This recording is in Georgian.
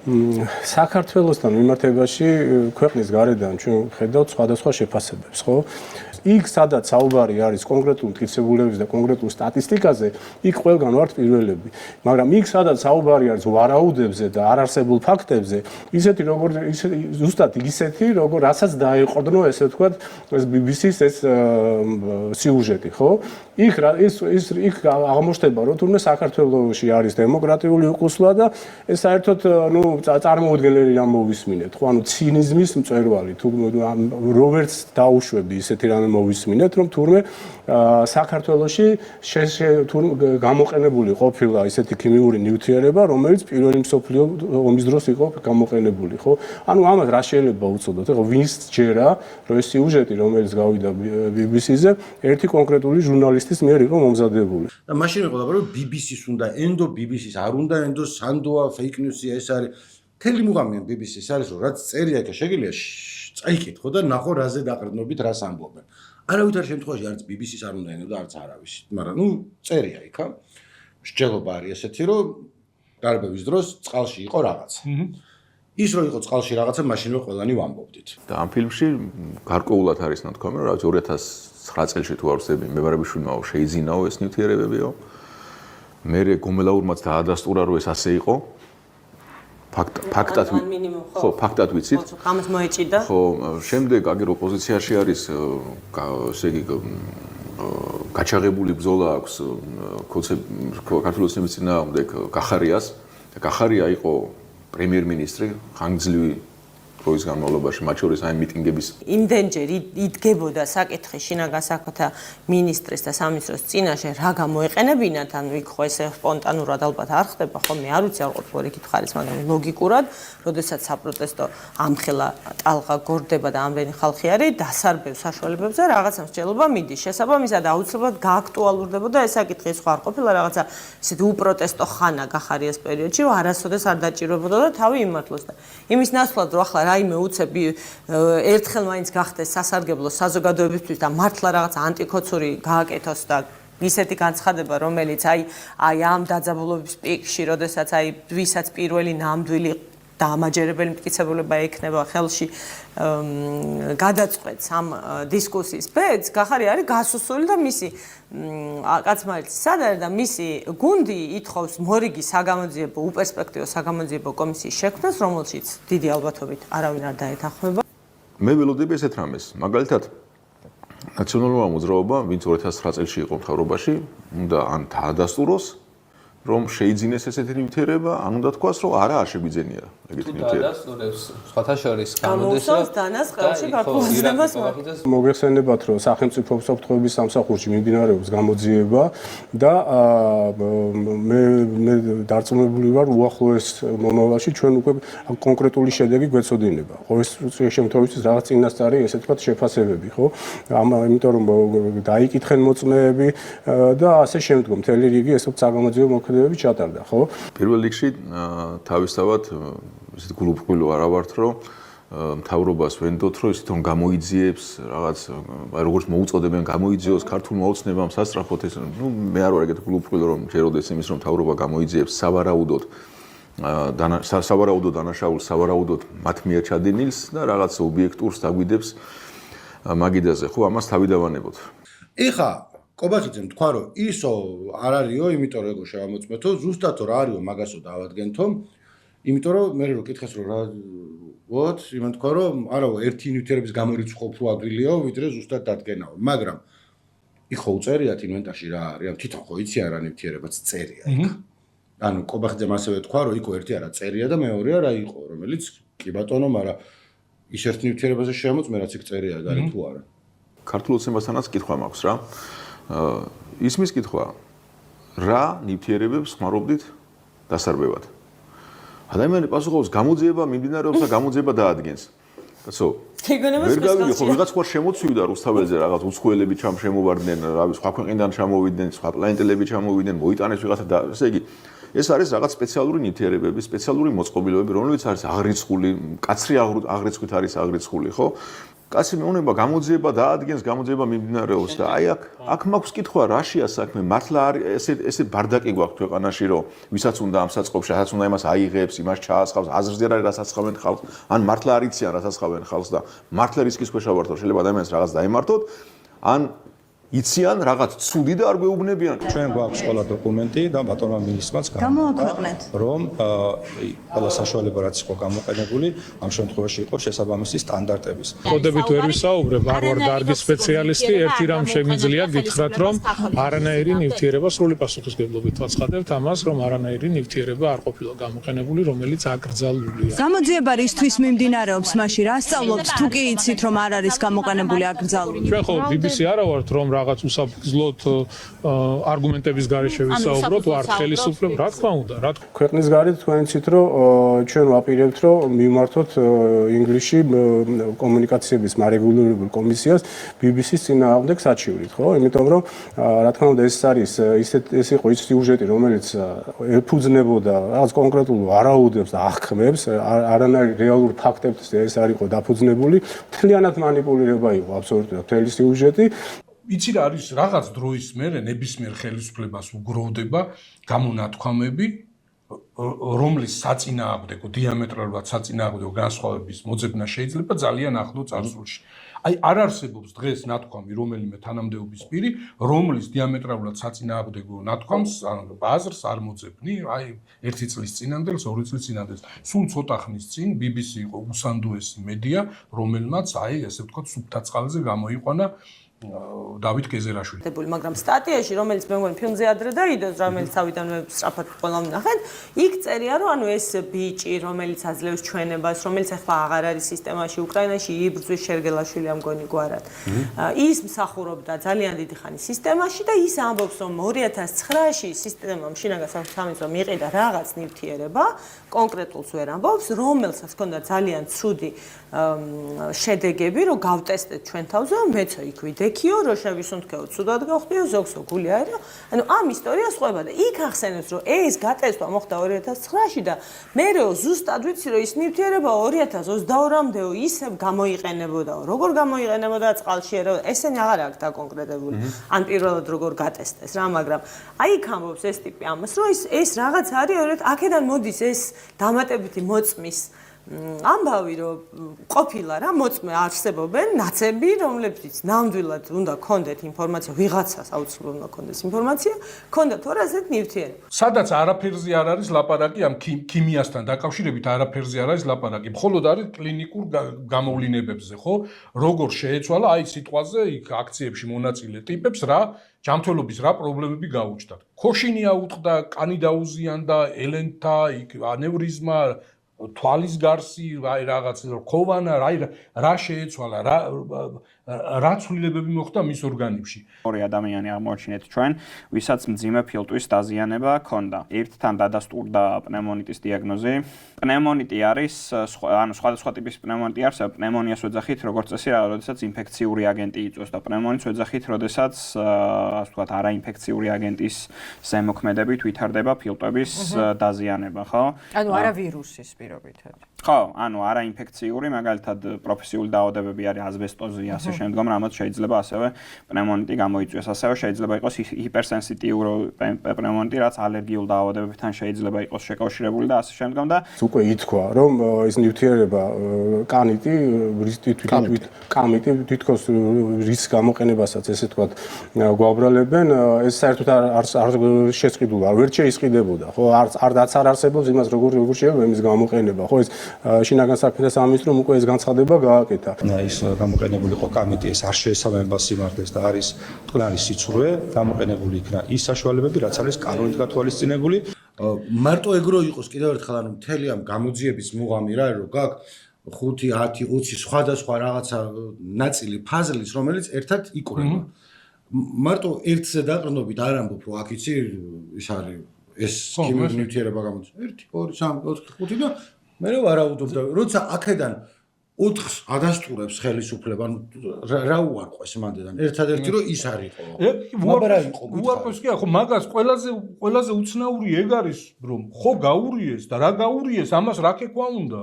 საქართველოსთან მიმართებაში ქვეყნის გარედან ჩვენ ხედავთ სხვადასხვა შეფასებებს, ხო? იქ სადაც საუბარი არის კონკრეტულ მტკიცებულების და კონკრეტულ სტატისტიკაზე, იქ ყველგან ვართ პირველები. მაგრამ იქ სადაც საუბარი არის ვარაუდებზე და არარსებულ ფაქტებზე, ისეთი როგორ ზუსტად ისეთი, როგორ რასაც დაეყრდნო, ესე ვთქვათ, ეს BBC-ს ეს სიუჟეტი, ხო? იქ აღმოჩნდება, რომ თურმე საქართველოში არის დემოკრატიული უყუსლა და ეს საერთოდ, წარმოუდგენელი რამ მოვისმინეთ, ხო? ანუ ცინიზმის მწვერვალი, თუ როვერც დაუშვები ისეთი რამე მოვისმინეთ, რომ თურმე საქართველოში გამოყენებული ყოფილა ისეთი ქიმიური ნივთიერება, რომელიც პირველი მსოფლიო ომის დროს იყო გამოყენებული, ხო? ანუ ამას რა შეიძლება უწოდოთ? ეხლა ვინც ჯერა, რომ ეს სიუჟეტი, რომელიც გავიდა BBC-ზე, ერთი კონკრეტული ჟურნალისტის მიერ იყო მომზადებული. და მაშინ იყო და რომ BBC-ს უნდა ენდო, BBC-ს არ უნდა ენდო, სანდოა, fake news-ია ეს არის. თელი მუღამი BBC-ს არის, რომ რაც წერია იქ შეგიძლია წაიკითხო და ნახო რაზე დაყრდნობით რას ამბობენ. არავითარ შემთხვევაში არც BBC-ს არ უნდა ენდო და არც არავის. მაგრამ წერია იქა. მსჯელობა არის ესეთი, რომ დარბევის დროს წყალში იყო რაღაცა. ის რო იყო წყალში რაღაცა, მაშინვე ყველანი ვამბობდით. და ამ ფილმში გარკვეულად არის ნათქვამი, რომ 2009 წელს თუ არ ვსწრები, მეբარებიშვილმა შეიძინაო ეს ნივთიერებებიო. მე გომელაურმაც დაადასტურა, რომ ეს ასე იყო. ფაქტად ვიცით. ამას მოეჭიდა. ხო, შემდეგ აგერ ოპოზიციაში არის, ესე იგი გაჩაღებული ბრძოლა აქვს ქართულ ოცნების წინააღმდეგ კახარიას. და კახარია იყო პრემიერ-მინისტრი ხანგრძლივი დროის განმავლობაში, მათ შორის აი მიტინგების. იმდენჯერ იდგებოდა საკითხი შინაგან საქმეთა მინისტრის და სამინისტროს წინაშე რა გამოეყენებინათ, ანუ იქ ხო ესე სპონტანურად ალბათ არ ხდება, ხო მე არ ვიცი არ ყოფილი იქით ხარის, მაგრამ ლოგიკურად, როდესაც საპროტესტო ამხელა ტალღა გორდება და ამდენი ხალხი არის, დასარბევ საშუალებებზე რაღაცა მსჯელობა მიდის. შესაბამისად აუცილებლად გააქტუალურდებოდა ეს საკითხი, სხვა არ ყოფილა რაღაცა ისეთი უპროტესტო ხანა გახარიას პერიოდში, რომ არასოდეს არ დაჭირვებოდა და თავი იმართლოს და იმის ნაცვლად რომ ახლა რაიმე უცები ერთხელ მაინც გახდეს სასარგებლო საზოგადოებისთვის და მართლა რაღაც ანტიკოცური გააკეთოს და ისეთი განცხადება, რომელიც აი ამ დაძაბულობის პიკში, როდესაც აი ვისაც პირველი ნამდვილი და ამაჯერებელი მტკიცებულება ექნება ხელში გადაწყვეტს ამ დისკუსიის ბედს, გახარი არის გასუსული და მისი კაცმარიცხვის სადარი და მისი გუნდი ითხოვს მორიგი საგამოძიებო უპერსპექტივო საგამოძიებო კომისიის შექმნას, რომელშიც დიდი ალბათობით არავინ არ დაეთანხმება. მე ველოდები ესეთ რამეს. მაგალითად, ნაციონალურმა მოძრაობამ, ვინც 2009 წელს იყო მთავრობაში, უნდა ან დაადასტუროს, რომ შეიძინეს ესეთი ნივთიერება, ან უნდა თქვას, რომ არა არ შეგვიძენია ეგეთი ნივთიერება. დაადასტურებს, სხვათა შორის გამოდის, რომ დანას ხელში ქართულიზებას მოგეხსენებათ, რომ სახელმწიფო უსაფრთხოების სამსახურში მიმდინარეობს გამოძიება და მე დარწმუნებული ვარ, უახლოეს მომავალში ჩვენ უკვე კონკრეტული შედეგი გვეცოდინება. ყოველ შემთხვევაში რაღაც წინასწარი, ესე ვთქვათ, შეფასებები, ხო? იმიტომ რომ დაიკითხენ მოწმეები და ასე შემდგომ მთელი რიგი ესე ვთქვათ საგამოძიებო მოქმედებები ჩატარდა, ხო? პირველ რიგში თავისთავად ისეთ გულუბრყვილო არა ვართ, რომ მთავრობას ვენდოთ, რომ ის თვითონ გამოიძიებს რაღაც, როგორც მოუწოდებენ გამოიძიოს ქართულმა ოცნებამ სასწრაფოდ ეს, მე არ ვარ ეგეთ გულუბრყვილო, რომ ჯეროდეს იმის, რომ მთავრობა გამოიძიებს სავარაუდოდ დანაშაულს, სავარაუდოდ მათ მიერ ჩადინილს და რაღაც ობიექტურს დაგვიდებს მაგიდაზე, ხო, ამას თავი დავანებოთ. ეხა კობახიძემ თქვა, რომ ისო არ არისო, იმიტომ რომ ეგო შევამოწმეთო, ზუსტად რა არისო, მაგასო დავადგენთო, იმიტომ რომ მე რო კითხეს რომ რა ვოთ, იმან თქვა, რომ არა, ერთი ნივთიერების გამორიცხვა უფრო ადვილია, ვიდრე ზუსტად დადგენაო, მაგრამ იქ ხო უწერიათ ინვენტარში რა არის, ან თვითონ ხო იციან რა ნივთიერებაც წერია იქ. ანუ კობახიძემ ასევე თქვა, რომ იქ ერთი არა წერია და მეორეა რა იყო, რომელიც კი ბატონო, მაგრამ ის ერთ ნივთიერებაზე შემოწმე, რაც იქ წერია, არის თუ არა. ქართულ ოცნებასთანაც კითხვა მაქვს რა. ისმის კითხვა, რა ნივთიერებებს ხმარობდით დასარბევად? ადამიანი პასუხობს, გამოძიება მიმდინარეობს და გამოძიება დაადგენს. კაცო, ვერ გავიგე, ხო ვიღაც ხوار შემოცვიდა რუსთაველზე რაღაც უცხოელები შემოვარდნენ, რავი, სხვა ქვეყნიდან ჩამოვიდნენ, სხვა პლანეტელები ჩამოვიდნენ, მოიტანეს ვიღაცა და ესე იგი ეს არის რაღაც სპეციალური ნივთიერებები, სპეციალური მოწყობილობები, რომლებიც არის აღრიცხული, მკაცრი აღრიცხვით არის აღრიცხული, ხო? კაცი მეუნება გამოძიება დაადგენს, გამოძიება მიმდინარეობს და აი აქ მაქვს კითხვა, რაშია საქმე? მართლა არის ესე ბარდაკი გვაქვს ქვეყანაში, რომ ვისაც უნდა ამ საწყობში, რასაც უნდა იმას აიღებს, იმას ჩაასხავს, აზრზე არ არის რასაც ხავენ ხალხს, ან მართლა არ იციან რასაც ხავენ ხალხს და მართლა რისკის ქვეშ ავართ, რომ შეიძლება ადამიანს რაღაც დაემართოთ, ან იციან რაღაც ცუდი და არ გვეუბნებიან. ჩვენ გვაქვს ყველა დოკუმენტი და ბატონმა მინისტრმაც გამოაქვეყნეთ, რომ ყველა საშუალება რაც იყო გამოყენებული, ამ შემთხვევაში იყო შესაბამისი სტანდარტების. კოდებით ვერ ვისაუბრებ, არ ვარ დარგის სპეციალისტი, ერთი რამ შემიძლია გითხრათ, რომ არანაირი ნივთიერება სრული პასუხისმგებლობით ვაცხადებთ ამას, რომ არანაირი ნივთიერება არ ყოფილა გამოყენებული, რომელიც აკრძალულია. გამოძიება რისთვის მიმდინარეობს მაშინ? რა სწავლობთ თუ კი იცით რომ არ არის გამოყენებული აკრძალული? ჩვენ ხო BBC არა ვართ, რომ რაღაც უსაფრთხილოდ არგუმენტების გარეშე ვისაუბროთ, ვართ ხელისუფლება, რა თქმა უნდა, რა თქმა უნდა. ქვეყნის გარეთ თქვენ იცით, რომ ჩვენ ვაპირებთ, რომ მივმართოთ ინგლისში კომუნიკაციების მარეგულირებულ კომისიას BBC-ს წინააღმდეგ საჩივრით, ხო? იმიტომ რომ რა თქმა უნდა ეს არის ეს იყო ის სიუჟეტი, რომელიც ეფუძნებოდა რაღაც კონკრეტულ არაუდებს და აღქმებს, არანაირ რეალურ ფაქტებს ეს არ იყო დაფუძნებული, მთლიანად მანიპულირება იყო აბსოლუტურად მთელი სიუჟეტი. იცი რა არის რაღაც დროის მერე ნებისმიერ ხელისუფლებას უგროვდება გამონათქვამები, რომლის საწინააღმდეგო დიამეტრალურად საწინააღმდეგო განსხვავების მოძებნა შეიძლება ძალიან ახლო წარსულში. აი არ არსებობს დღეს ნათქვამი რომელიმე თანამდებობის პირი, რომლის დიამეტრალურად საწინააღმდეგო ნათქვამს ბაზრს არ მოძებნი, აი 1 წლის წინანდელს, 2 წლის წინანდელს. სულ ცოტა ხნის წინ BBC იყო უსანდუესი მედია, რომელმაც აი ესე ვთქვათ სუფთა წყალზე გამოიყვანა დავით გეზერაშვილი. მაგრამ სტატიაში, რომელიც მე მგონი ფილმზე ადრე დაიდოს, რომელიც თავიდანვე სწრაფად ყველა ვნახეთ, იქ წერია, რომ ანუ ეს ბიჭი, რომელიც აძლევს ჩვენებას, რომელიც ახლა აღარ არის სისტემაში, უკრაინაში იბრძვის შერგელაშვილი ამ მგონი გვარად. ის მსახურობდა ძალიან დიდი ხანი სისტემაში და ის ამბობს, რომ 2009-ში სისტემამ შინაგან სამინისტრომ მიყიდა რაღაც ნივთიერება, კონკრეტულს ვერ ამბობს, რომელსაც ჰქონდა ძალიან ცუდი შედეგები, რომ გავტესტეთ ჩვენ თავზე, მეცო იქ ვიდექიო, როშების უნთქეო ცუდად გავხდიო, ზოგსო გული აერო. ანუ ამ ისტორიას ყვება და იქ ახსენებს, რომ ეს გატესტვა მოხდა 2009-ში და მერეო ზუსტად ვიცი, რომ ის ნივთიერება 2022-მდეო ისევ გამოიყენებოდაო. როგორ გამოიყენებოდა წყალში, რომ ესენი აღარ აქვს დაკონკრეტებული. ან პირველად როგორ გატესტეს რა, მაგრამ აი იქ ამბობს ეს ტიპი ამას, რომ ეს რაღაც არის, აქედან მოდის ეს დამატებითი მოწმის ამბავი, რომ ყოფილა რა მოწმე არსებობენ ნაცები, რომლებიც ნამდვილად უნდა ქონდეთ ინფორმაცია, ვიღაცას აუცილებლად უნდა ქონდეს ინფორმაცია, ქონდათ ორაზეთ ნივთიერება. სადაც არაფერზე არ არის ლაპარაკი ამ ქიმიასთან დაკავშირებით არაფერზე არ არის ლაპარაკი. მხოლოდ არის კლინიკურ გამოვლინებებზე, ხო? როგორ შეეცვალა აი სიტყვაზე იქ აქციებში მონაწილე ტიპებს რა ჯანმრთელობის რა პრობლემები გაუჩნდათ. ქოშინი აუტყდა, კანი დაუზიანდა, ელენთა, იქ ანევრიზმა თვალის გარსი, აი რაღაც რქოვანა, აი რა შეეცვალა, რა ცვლილებები მოხდა მის ორგანიზმში. ორი ადამიანი აღმოაჩინეთ ჩვენ, ვისაც მძიმე ფილტვის დაზიანება ჰქონდა. ერთთან დადასტურდა პნევმონიტის დიაგნოზი. პნევმონიტი არის, ანუ სხვადასხვა ტიპის პნევმონიტი არის, პნევმონიას ვეძახით, როგორც წესი, როდესაც ინფექციური აგენტი იწვევს და პნევმონიტს ვეძახით, როდესაც ასე ვთქვათ, არაინფექციური აგენტის ზემოქმედებით ვითარდება ფილტვების დაზიანება, ხო? ანუ არა ვირუსის პირობითად. ხო, ანუ არაინფექციური, მაგალითად პროფესიული დაავადებები არის ასბესტოზი, ასე შემდგომ, რამაც შეიძლება ასევე პნევმონიტი გამოიწვიოს. ასევე შეიძლება იყოს ჰიპერსენსიტიური პნევმონიტი, რაც ალერგიულ დაავადებებთან შეიძლება იყოს შეკავშირებული და ასე შემდგომ და უკვე ითქვა, რომ ეს ნივთიერება კამიტი თითქოს რის გამოყენებასაც ესე თქვა გვაუბრალებენ, ეს საერთოდ არ შეწყიდულა, ვერ შეისყიდებოდა, ხო? არც არ არსებობს იმას როგორ შეიძლება იმის გამოყენება, ხო? ეს შინაგან საქმეთა სამინისტრომ უკვე ეს განცხადება გააკეთა. ის გამოყენებული იყო კამიტი, ეს არ შეესაბამება სიმართლეს და არის მტკნარი სიცრუე, გამოყენებული იქნა ის საშუალებები, რაც არის კანონით გათვალისწინებული. მარტო ეგრო იყოს კიდევ ერთხელ ანუ მთელი ამ გამოძიების მუღამი რა რომ გაქვს 5, 10, 20 სხვადასხვა რაღაცა ნაწილი ფაზლის, რომელიც ერთად იკვრება. მარტო ერთზე დაყრდნობით არ ამბობ, რომ აქ იცი ის არის ეს ქიმიური ნივთიერება გამოდის 1, 2, 3, 4, 5 და მე ვარაუდობ და როცა აქედან 4-ს ადასტურებს ხელისუფლება, ანუ რა უარყვეს მანდედან. ერთადერთი რომ ის არისო. უარყვეს კი, ხო მაგას ყველაზე უცნაური ეგ არის, რომ ხო გაურიეს და რა გაურიეს, ამას რა ქეკვა უნდა?